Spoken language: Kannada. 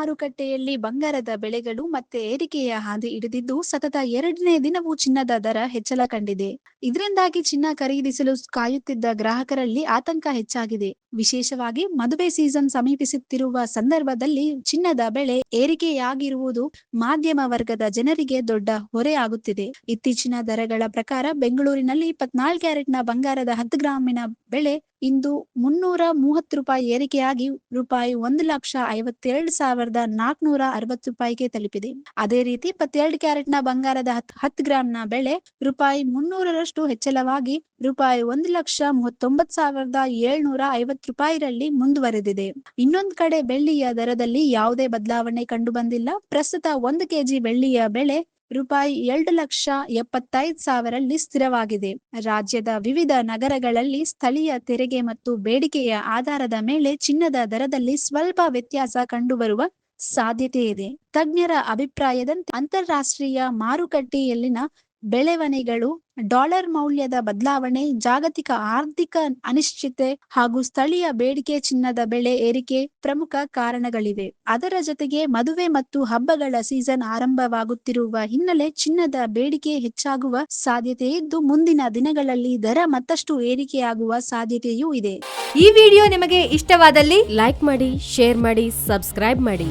ಮಾರುಕಟ್ಟೆಯಲ್ಲಿ ಬಂಗಾರದ ಬೆಲೆಗಳು ಮತ್ತೆ ಏರಿಕೆಯ ಹಾದಿ ಹಿಡಿದಿದ್ದು ಸತತ 2ನೇ ದಿನವೂ ಚಿನ್ನದ ದರ ಹೆಚ್ಚಳ ಕಂಡಿದೆ. ಇದರಿಂದಾಗಿ ಚಿನ್ನ ಖರೀದಿಸಲು ಕಾಯುತ್ತಿದ್ದ ಗ್ರಾಹಕರಲ್ಲಿ ಆತಂಕ ಹೆಚ್ಚಾಗಿದೆ. ವಿಶೇಷವಾಗಿ ಮದುವೆ ಸೀಸನ್ ಸಮೀಪಿಸುತ್ತಿರುವ ಸಂದರ್ಭದಲ್ಲಿ ಚಿನ್ನದ ಬೆಲೆ ಏರಿಕೆಯಾಗಿರುವುದು ಮಾಧ್ಯಮ ವರ್ಗದ ಜನರಿಗೆ ದೊಡ್ಡ ಹೊರೆಯಾಗುತ್ತಿದೆ. ಇತ್ತೀಚಿನ ದರಗಳ ಪ್ರಕಾರ ಬೆಂಗಳೂರಿನಲ್ಲಿ 24 ಕ್ಯಾರೆಟ್ನ ಬಂಗಾರದ 10 ಗ್ರಾಮಿನ ಬೆಲೆ ಇಂದು ₹330 ಏರಿಕೆಯಾಗಿ ₹1,57,460 ತಲುಪಿದೆ. ಅದೇ ರೀತಿ 22 ಕ್ಯಾರೆಟ್ನ ಬಂಗಾರದ 10 ಗ್ರಾಂನ ಬೆಲೆ ₹300ರಷ್ಟು ಹೆಚ್ಚಳವಾಗಿ ₹1,39,750ರಲ್ಲಿ ಮುಂದುವರೆದಿದೆ. ಇನ್ನೊಂದು ಕಡೆ ಬೆಳ್ಳಿಯ ದರದಲ್ಲಿ ಯಾವುದೇ ಬದಲಾವಣೆ ಕಂಡುಬಂದಿಲ್ಲ. ಪ್ರಸ್ತುತ 1 ಕೆಜಿ ಬೆಳ್ಳಿಯ ಬೆಲೆ ₹2,75,000ರಲ್ಲಿ ಸ್ಥಿರವಾಗಿದೆ. ರಾಜ್ಯದ ವಿವಿಧ ನಗರಗಳಲ್ಲಿ ಸ್ಥಳೀಯ ತೆರಿಗೆ ಮತ್ತು ಬೇಡಿಕೆಯ ಆಧಾರದ ಮೇಲೆ ಚಿನ್ನದ ದರದಲ್ಲಿ ಸ್ವಲ್ಪ ವ್ಯತ್ಯಾಸ ಕಂಡುಬರುವ ಸಾಧ್ಯತೆ ಇದೆ. ತಜ್ಞರ ಅಭಿಪ್ರಾಯದಂತೆ ಅಂತಾರಾಷ್ಟ್ರೀಯ ಮಾರುಕಟ್ಟೆಯಲ್ಲಿನ ಬೆಳವಣಿಗೆಗಳು, ಡಾಲರ್ ಮೌಲ್ಯದ ಬದಲಾವಣೆ, ಜಾಗತಿಕ ಆರ್ಥಿಕ ಅನಿಶ್ಚಿತತೆ ಹಾಗೂ ಸ್ಥಳೀಯ ಬೇಡಿಕೆ ಚಿನ್ನದ ಬೆಲೆ ಏರಿಕೆ ಪ್ರಮುಖ ಕಾರಣಗಳಿವೆ. ಅದರ ಜೊತೆಗೆ ಮದುವೆ ಮತ್ತು ಹಬ್ಬಗಳ ಸೀಸನ್ ಆರಂಭವಾಗುತ್ತಿರುವ ಹಿನ್ನೆಲೆ ಚಿನ್ನದ ಬೇಡಿಕೆ ಹೆಚ್ಚಾಗುವ ಸಾಧ್ಯತೆ ಇದ್ದು ಮುಂದಿನ ದಿನಗಳಲ್ಲಿ ದರ ಮತ್ತಷ್ಟು ಏರಿಕೆಯಾಗುವ ಸಾಧ್ಯತೆಯೂ ಇದೆ. ಈ ವಿಡಿಯೋ ನಿಮಗೆ ಇಷ್ಟವಾದಲ್ಲಿ ಲೈಕ್ ಮಾಡಿ, ಶೇರ್ ಮಾಡಿ, ಸಬ್ಸ್ಕ್ರೈಬ್ ಮಾಡಿ.